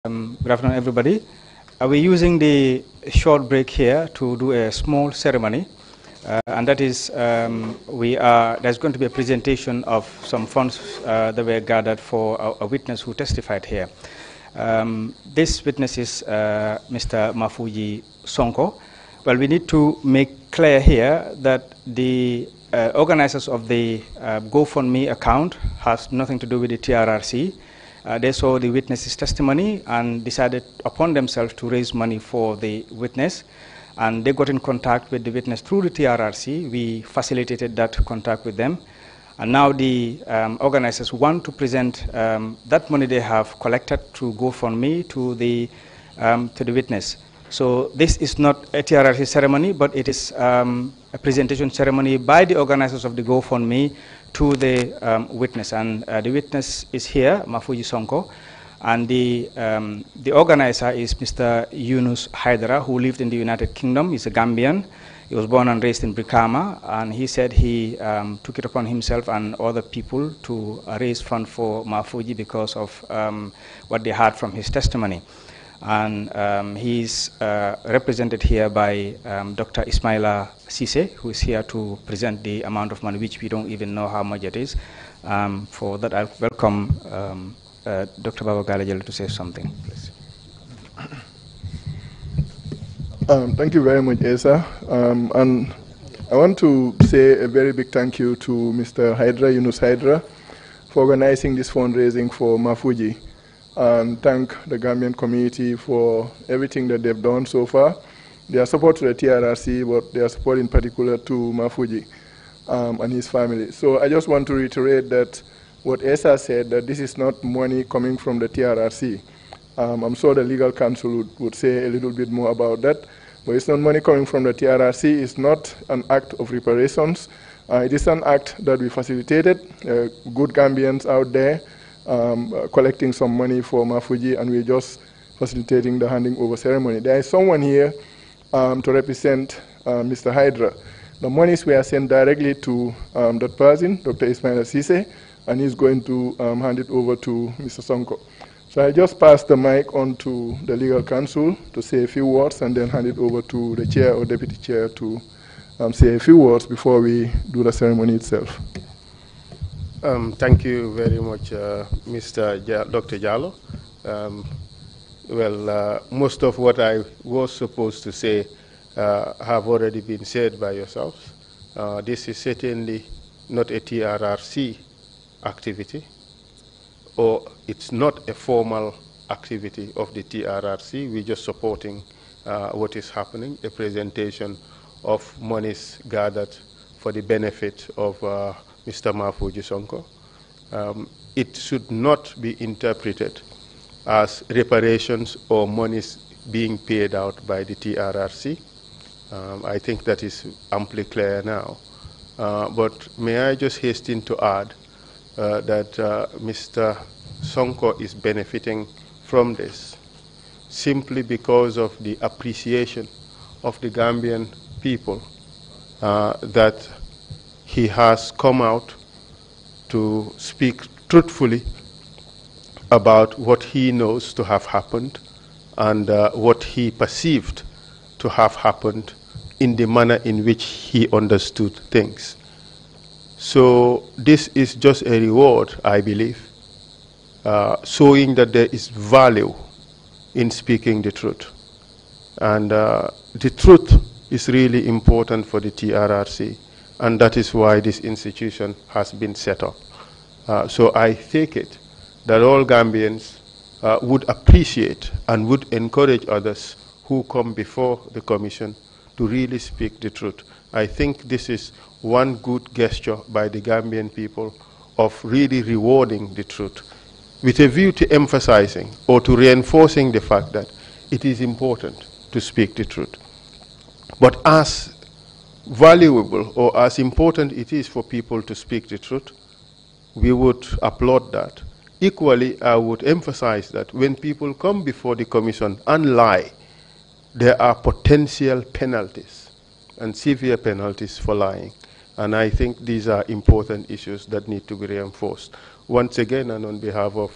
Good afternoon, everybody. We're using the short break here to do a small ceremony, and that is there's going to be a presentation of some funds that were gathered for a witness who testified here. This witness is Mr. Mafuji Sonko. Well, we need to make clear here that the organizers of the GoFundMe account has nothing to do with the TRRC. They saw the witness's testimony and decided upon themselves to raise money for the witness. And they got in contact with the witness through the TRRC. We facilitated that contact with them. And now the organizers want to present that money they have collected through GoFundMe to the witness. So this is not a TRRC ceremony, but it is a presentation ceremony by the organizers of the GoFundMe to the witness. And the witness is here, Mafuji Sonko, and the organizer is Mr. Yunus Haidara, who lived in the United Kingdom. He's a Gambian. He was born and raised in Brikama, and he said he took it upon himself and other people to raise funds for Mafuji because of what they heard from his testimony. And he's represented here by Dr. Ismaila Sise, who is here to present the amount of money, which we don't even know how much it is. For that, I welcome Dr. Baba Galajel to say something, please. Thank you very much, Esa. And I want to say a very big thank you to Mr. Yunus Haidara, for organizing this fundraising for Mafuji. And thank the Gambian community for everything that they've done so far. Their support to the TRRC, but their support in particular to Mafuji and his family. So I just want to reiterate that what Esa said, that this is not money coming from the TRRC. I'm sure the legal counsel would say a little bit more about that. But it's not money coming from the TRRC. It's not an act of reparations. It is an act that we facilitated. Good Gambians out there collecting some money for Mafuji, and we're just facilitating the handing over ceremony. There is someone here to represent Mr. Haidara. The monies were sent directly to that person, Dr. Ismaila Sise, and he's going to hand it over to Mr. Sonko. So I just pass the mic on to the legal counsel to say a few words, and then hand it over to the chair or deputy chair to say a few words before we do the ceremony itself. Thank you very much, Dr. Jallo. Most of what I was supposed to say have already been said by yourselves. This is certainly not a TRRC activity, or it's not a formal activity of the TRRC. We're just supporting what is happening, a presentation of monies gathered for the benefit of Mr. Mafuji Sonko. It should not be interpreted as reparations or monies being paid out by the TRRC. I think that is amply clear now. But may I just hasten to add that Mr. Sonko is benefiting from this simply because of the appreciation of the Gambian people that he has come out to speak truthfully about what he knows to have happened and what he perceived to have happened in the manner in which he understood things. So this is just a reward, I believe, showing that there is value in speaking the truth. And the truth is really important for the TRRC. And that is why this institution has been set up. So I take it that all Gambians would appreciate and would encourage others who come before the Commission to really speak the truth. I think this is one good gesture by the Gambian people of really rewarding the truth, with a view to emphasizing or to reinforcing the fact that it is important to speak the truth. But as valuable or as important it is for people to speak the truth, we would applaud that. Equally, I would emphasize that when people come before the Commission and lie, there are potential penalties and severe penalties for lying. And I think these are important issues that need to be reinforced. Once again, and on behalf of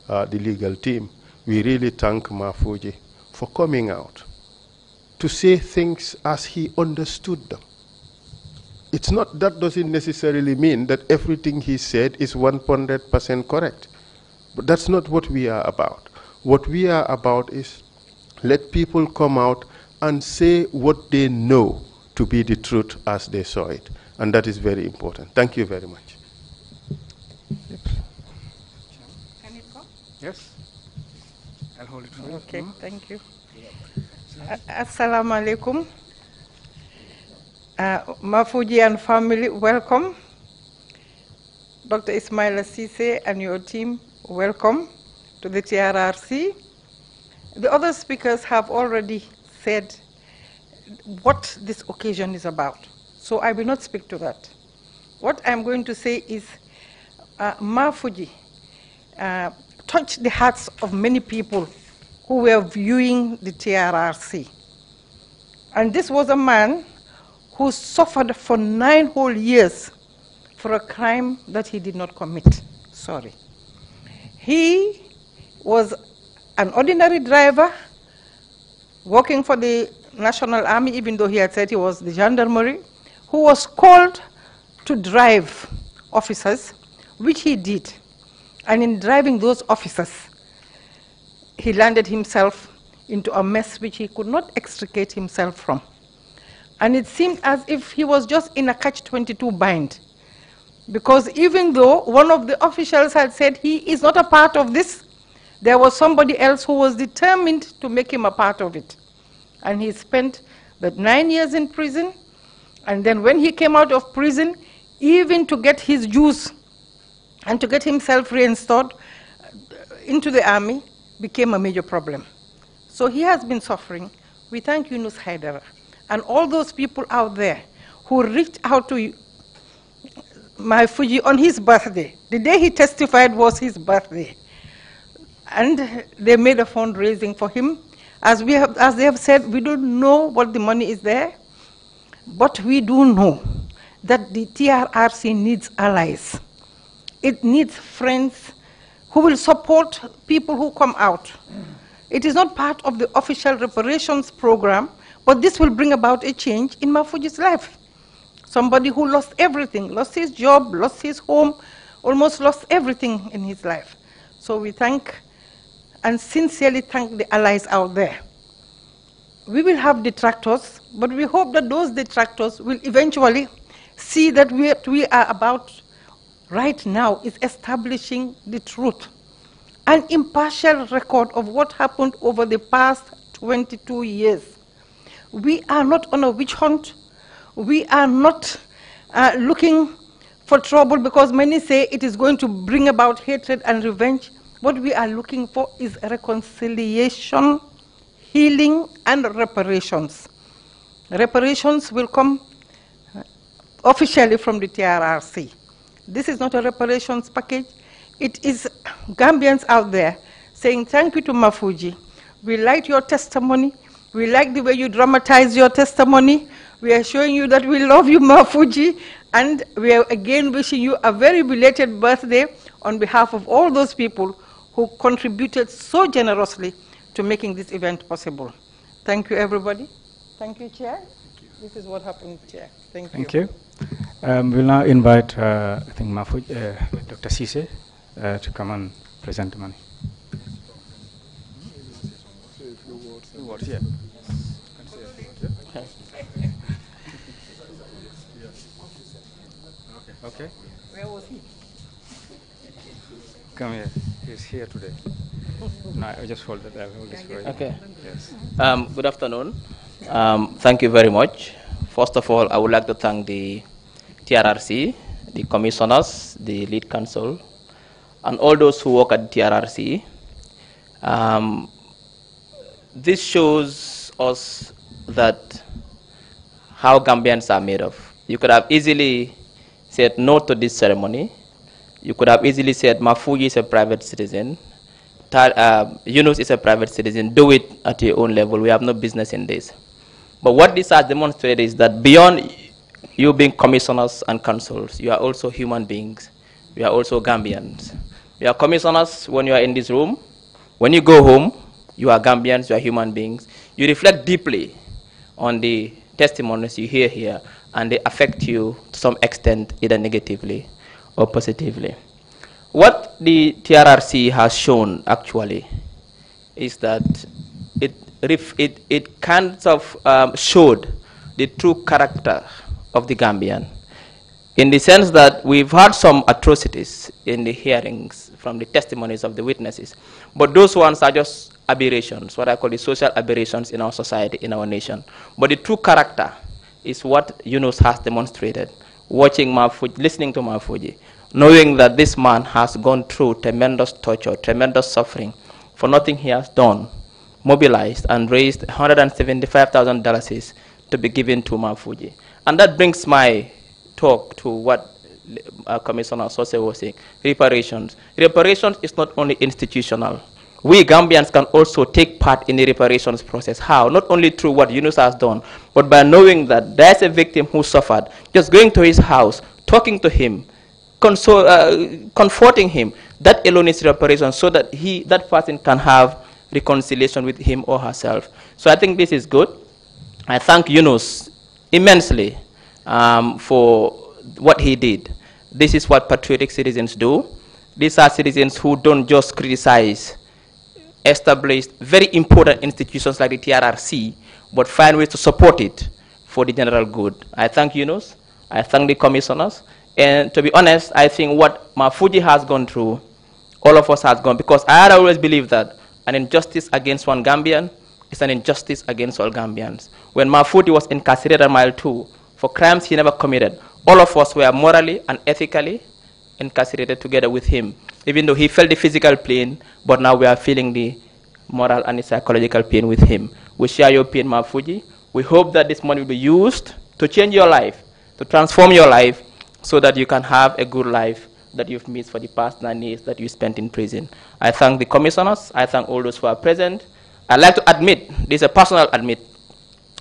the legal team, we really thank Mafuji for coming out to say things as he understood them. It's not, that doesn't necessarily mean that everything he said is 100% correct. But that's not what we are about. What we are about is let people come out and say what they know to be the truth as they saw it. And that is very important. Thank you very much. Can it go? Yes. I'll hold it for you. Okay, thank you. Assalamu alaikum. Mafuji and family, welcome. Dr. Ismaila Sise and your team, welcome to the TRRC. The other speakers have already said what this occasion is about, so I will not speak to that. What I'm going to say is Mafuji touched the hearts of many people who were viewing the TRRC. And this was a man who suffered for 9 whole years for a crime that he did not commit. Sorry. He was an ordinary driver working for the National Army, even though he had said he was the gendarmerie, who was called to drive officers, which he did. And in driving those officers, he landed himself into a mess which he could not extricate himself from. And it seemed as if he was just in a catch-22 bind. Because even though one of the officials had said he is not a part of this, there was somebody else who was determined to make him a part of it. And he spent the 9 years in prison. And then when he came out of prison, even to get his dues and to get himself reinstalled into the army became a major problem. So he has been suffering. We thank Yunus Haidara and all those people out there who reached out to Mafuji on his birthday. The day he testified was his birthday. And they made a fundraising for him. As they have said, we don't know what the money is there, but we do know that the TRRC needs allies. It needs friends who will support people who come out. It is not part of the official reparations program, but this will bring about a change in Mafuji's life. Somebody who lost everything, lost his job, lost his home, almost lost everything in his life. So we thank and sincerely thank the allies out there. We will have detractors, but we hope that those detractors will eventually see that what we are about right now is establishing the truth, an impartial record of what happened over the past 22 years. We are not on a witch hunt. We are not looking for trouble because many say it is going to bring about hatred and revenge. What we are looking for is reconciliation, healing, and reparations. Reparations will come officially from the TRRC. This is not a reparations package. It is Gambians out there saying thank you to Mafuji. We like your testimony. We like the way you dramatize your testimony. We are showing you that we love you, Mafuji, and we are again wishing you a very belated birthday on behalf of all those people who contributed so generously to making this event possible. Thank you, everybody. Thank you, Chair. This is what happened, Chair. Thank you. Thank you. We'll now invite, I think, Dr. Sise to come and present the money. Yeah. Okay. Where was he? Come here. He's here today. No, I just hold it. I'll hold this for you. Okay. Yes. Good afternoon. Thank you very much. First of all, I would like to thank the TRRC, the commissioners, the lead counsel, and all those who work at the TRRC. This shows us that how Gambians are made of. You could have easily said no to this ceremony. You could have easily said Mafuji is a private citizen. Yunus is a private citizen. Do it at your own level. We have no business in this. But what this has demonstrated is that beyond you being commissioners and councils, you are also human beings. You are also Gambians. You are commissioners when you are in this room. When you go home, you are Gambians, you are human beings. You reflect deeply on the testimonies you hear here, and they affect you to some extent, either negatively or positively. What the TRRC has shown actually is that it kind of showed the true character of the Gambian, in the sense that we've had some atrocities in the hearings from the testimonies of the witnesses, but those ones are just aberrations, what I call the social aberrations in our society, in our nation. But the true character is what Yunus has demonstrated, watching Mafuji, listening to Mafuji, knowing that this man has gone through tremendous torture, tremendous suffering, for nothing he has done, mobilized and raised $175,000 to be given to Mafuji. And that brings my talk to what Commissioner Sose was saying, reparations. Reparations is not only institutional. We Gambians can also take part in the reparations process. How? Not only through what Yunus has done, but by knowing that there's a victim who suffered, just going to his house, talking to him, comforting him. That alone is reparation, so that that person can have reconciliation with him or herself. So I think this is good. I thank Yunus immensely for what he did. This is what patriotic citizens do. These are citizens who don't just criticize established very important institutions like the TRRC, but find ways to support it for the general good. I thank Yunus. I thank the commissioners. And to be honest, I think what Mafuji has gone through, all of us has gone, because I always believe that an injustice against one Gambian is an injustice against all Gambians. When Mafuji was incarcerated at Mile 2 for crimes he never committed, all of us were morally and ethically incarcerated together with him, even though he felt the physical pain, but now we are feeling the moral and the psychological pain with him. We share your pain, Mafuji. We hope that this money will be used to change your life, to transform your life, so that you can have a good life that you've missed for the past 9 years that you spent in prison. I thank the commissioners. I thank all those who are present. I'd like to admit, this is a personal admit,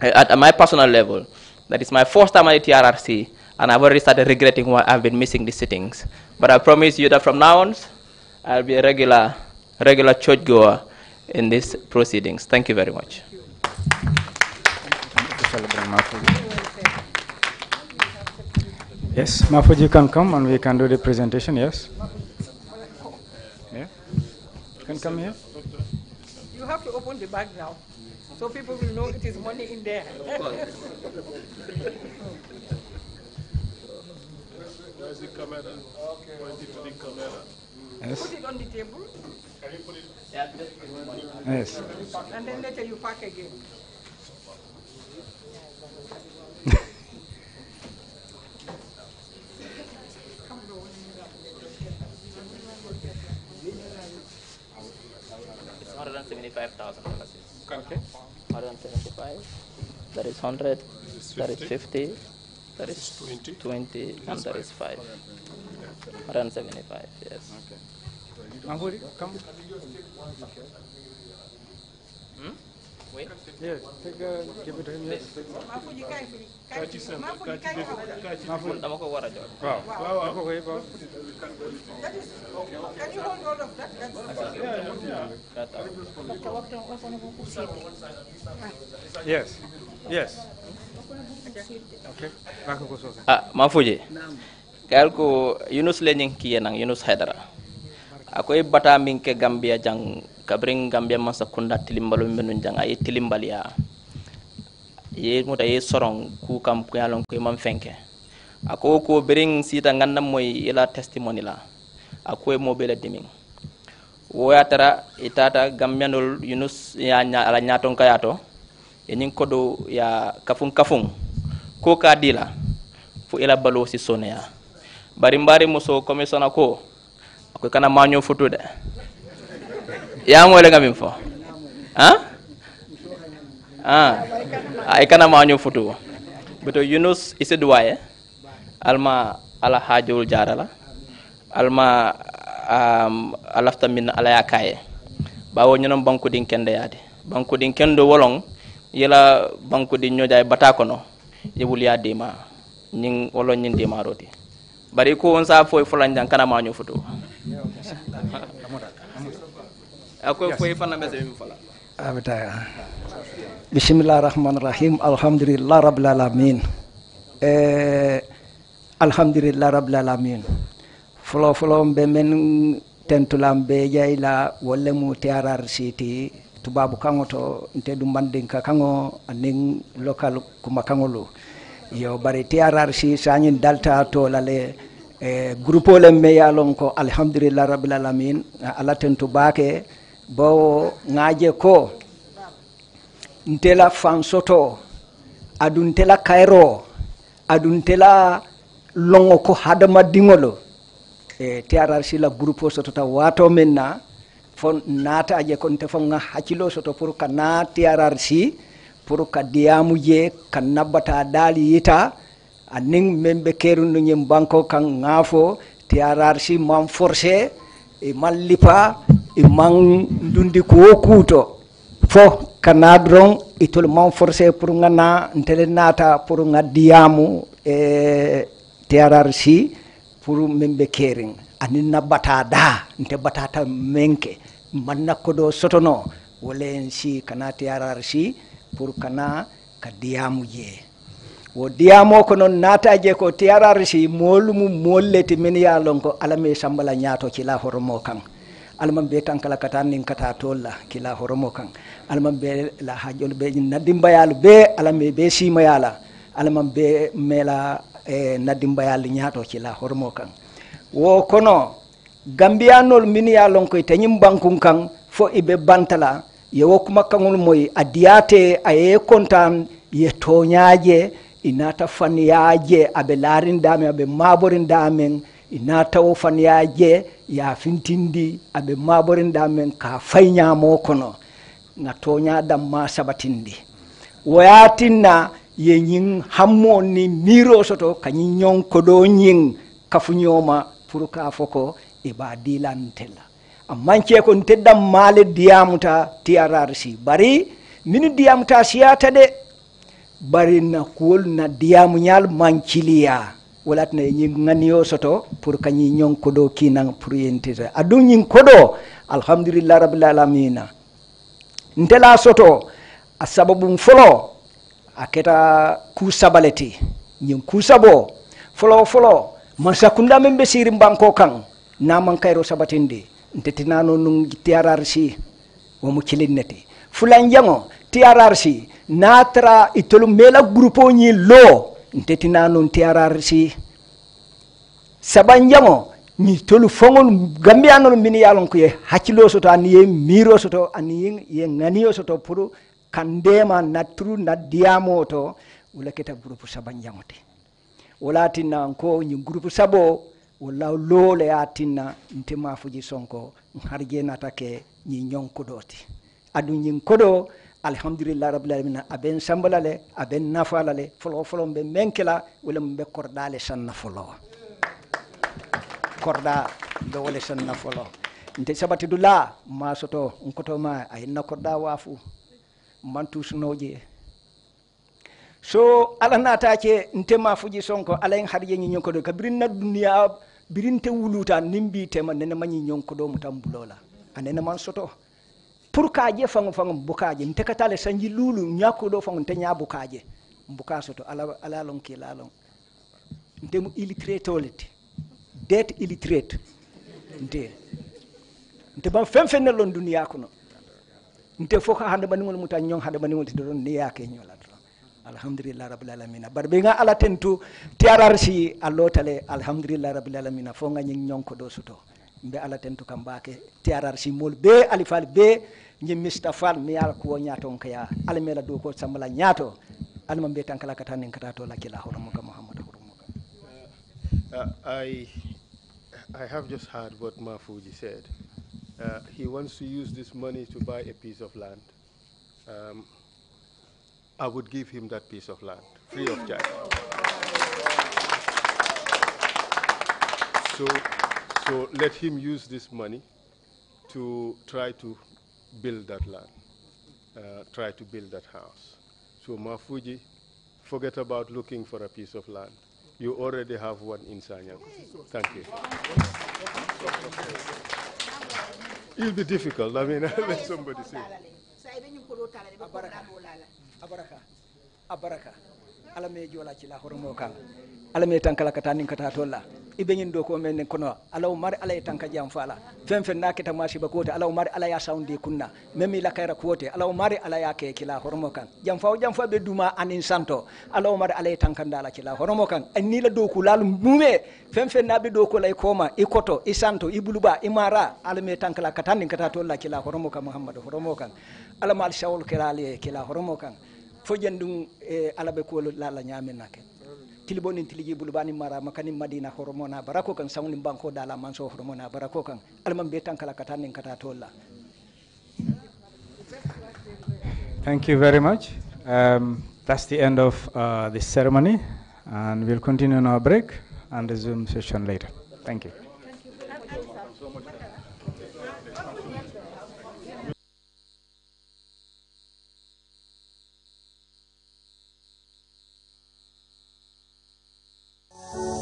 at my personal level, that it's my first time at the TRRC, and I've already started regretting why I've been missing the sittings. But I promise you that from now on, I'll be a regular churchgoer in these proceedings. Thank you very much. Yes, Mafuji, you can come and we can do the presentation, yes? Yeah? You can come here. You have to open the bag now, so people will know it is money in there. Where's the camera? Okay. Point it to the camera. Yes. Put it on the table. Can you put it? Yes. And then later you pack again. It's $175,000. Okay. 175. That is 100. That is 50. That is 20, and that is 5. 175, yes. Okay. Mafuji, come. Wait. Yes, give it to him, yes. Mafuji, can you hold all of that? Yes. Yes. Okay. Mafuji. Kaya ko Yunus lenyeng kiye nang Yunus Haidara. Ako bata minke Gambia jang kabring Gambia masa kunda tilimbalo menun jang ay tilimbalia. Ye muta ye sorong ku kam ku yalon ku mam fenke. Ako ko bring sita ngandam moy ila testimony la. Ako mo bela diming. Woyatara itata Gambianol Yunus ya ala nyaton kayato. Yenin kodo ya kafung ko ka dila fu ila balo si sonia bari mbari muso commissioner ko kana manyo futu de ya mo le ngam fo ay kana manyo futu beto Yunus ise duwaye alma ala hajul jarala alma alafta min ala yakaye bawo nyonom banku din kende yade banku din kendo wolong yela banku din nyoday batakono yebul ya dema ning wolo nyin dema roti bari ko on sa foy fulan jang kana ma ñu futu Bismillahirrahmanirrahim. Alhamdulillah rabbil alamin. Alhamdulillah rabbil alamin. Folo mbe men tentulam be jayla wolle mu TRRC ti tubabu kangoto nte dum mandinka kango aning local kuma kangolo yo bari TRRC sanyin dalta to lale groupe le me yalon ko alhamdulillah rabbil alamin ala tentu bake bo ngaje ko ntela fansoto adun tela kairo adun tela longo ko hadama dingolo TRRC la groupe soto ta wato menna fon nata aje kon te fon nga hakilo soto pour kana TRRC pour ka diamu je kan nabata dali yita aning membe keru no nyem banko kan ngafo TRRC man forcé e man lipa e man dundi ko kuto fo kanadron itol man forcé pour ngana ntele nata pour nga diamu TRRC pour membe kering anin nabata da nte batata menke manna kodo sotono wolen si kana TRRC pour kana ka diamu je wo diamo ko non nata je ko TRRC molumu molleti men ya lonko alame sambala nyato ci la horomo kan alman be tankala kata nin kata tolla kila horomo kan alman be la hajol be nadimbayal be alame be simayala alman be mela nadimbayal nyato ci la horomo kan wo kono gambianol min ya lonko tanyim bankun kan fo ibe bantala ye wokuma kangul moy adiyate aye kontan ye toñaaje inata faniyaaje abe larindame abe maborindamen inata o faniyaaje ya fintindi abe maborindamen ka fayñamo kono nga toñadam ma sabatindi woyatinna ye ñing hammo ni miro soto kañi ñon ko do ñing kafuñoma pour ka foko e ba dilantela ammanke ko teddam male diamuta TRRC bari min diamuta siyata de bari na kul na diamu nyal mankiliya walat na nyi nganiyo soto pour kanyi nyon kodo kinan pour yentita adun nyin kodo alhamdulillah rabbil alamin ndela soto asababu folo aketa ku sabaleti nyin ku sabo folo masakunda membe sirim banko kan na man kayro sabatinde ntetinano nung TRRC wo mu kilinneti fulan jango TRRC natra itolu mela grupo nyi lo ntetinano TRRC saban jango ni tolu fongol gambianol min yalon ko ye hakilo soto an ye miro soto an ye nganiyo soto pour kandema natru na diamo to wala keta grupo saban jangote wala tinna ko ni grupo sabo wala lole atina ntema fuji sonko harje natake ni nyonko doti adu nyin kodo alhamdulillah rabbil alamin aben sambalale aben nafalale folo be menkela wala be kordale sanna folo korda be wala sanna folo nte sabati dula ma soto nkoto ma ay na korda wafu mantu sunoje so ala natake ntema fuji sonko alain harje ni nyonko do kabirin na dunya birinte wuluta nimbi tema nene manyi nyonko do mutambulola anene man soto pour kaje fangu bukaje ntekatale sanji lulu nyako do fangu ntenya bukaje mbuka soto ala lonki la lon ndemu illiterate olete det illiterate nte ban fenfenel lon duniya kuno nte foka hande baningol mutan nyon hande baningol ti don ni yake nyola alhamdulillah rabbil alamin barbe nga ala tentu TRRC allotale alhamdulillah rabbil alamin fo nga nyonko do suto mbe ala tentu kambake TRRC mol be alifal be nyi Mustafal mi yal ko nyaato kaya ala mela do ko sambala nyaato alma be tankala katane katato la kila horomo ka Muhammad horomo I have just heard what Mafuji said. He wants to use this money to buy a piece of land. I would give him that piece of land, free of charge. So let him use this money to try to build that land, try to build that house. So Mafuji, forget about looking for a piece of land. You already have one in Sanyang. Thank you. It'll be difficult. I mean, let somebody say. Abaraka. Ala me jola ci la hormo kan. Ala me tankala kata nin kata tolla. Ibe nyin do ko men kono. Ala o mari ala tanka jam fala. Fen fen nakita mashi bakote ala o mari ala ya saundi kunna. Memi la kayra kote ala o mari ala ya ke kila hormo kan. Jam fa be duma anin santo. Ala o mari ala tanka ndala kila hormo kan. Ni la do ko lalu mume fen fen nabe do ko lay koma ikoto isanto ibuluba imara ala me tankala kata nin kata tolla kila hormo kan Muhammadu hormo kan. Ala mal shawul kirale kila hormo kan. Fo jandum alabe ko la nyaamen nake tilibonin tiliji bulbani mara makani madina hormona barako kan sawni banko dala manso hormona barako kan alman be tankala katanin kata tolla. Thank you very much. That's the end of this ceremony, and we'll continue on our break and resume session later. Thank you. Thank you.